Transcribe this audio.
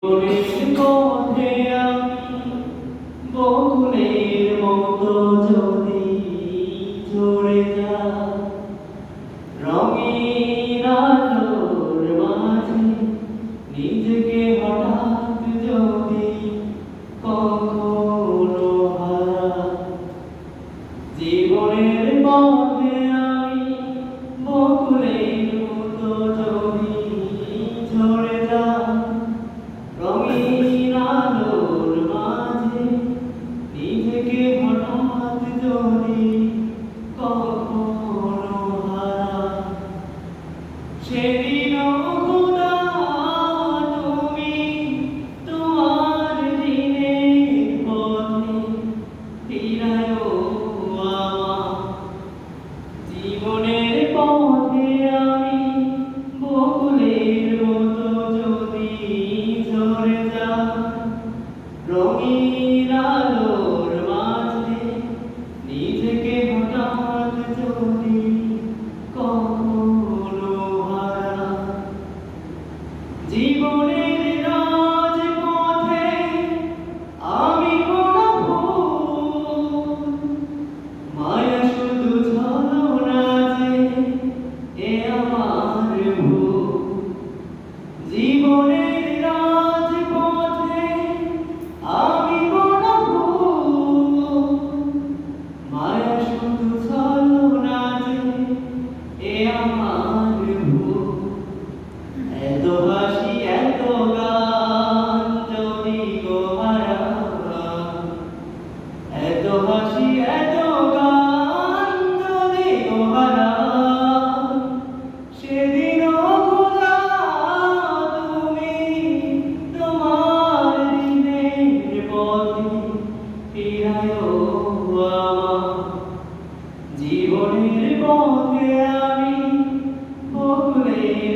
জীবনের পথে আমি বকুলের মতো যদি ঝরে যাই, রঙিন আলোর মাঝে নিজেকে হঠাৎ যদি কখনো হারাই। জীবনের পথে আমি বকুলের মতো যদি ঝরে যাই, রঙিন আলোর মাঝে নিজেকে হঠাৎ যদি কখনো হারাই, সেদিনও খোদা তুমি তোমার দিনের পথে ফিরায়ো আমার। জীবনের পথে আমি বকুলের মতো যদি ঝরে যাই, রঙিন আলোর মাঝে নিজেকে হঠাৎ যদি কখনো হারাই। জীবনের রাজপথে আমি কোনো ভুল, মায়া শুধু ছলনা যে এ আমার ভুল। জীবনের রাজপথে আমি কোনো ভুল, মায়া শুধু ছলনা যে এ আমার ভুল। এত হাসি এত গান যদি গো হারাই, এত হাসি এত গান যদি গো হারাই, সেদিনও খোদা তুমি তোমার দিনের পথে ফিরায়ো আমার। জীবনের পথে আমি বকুলের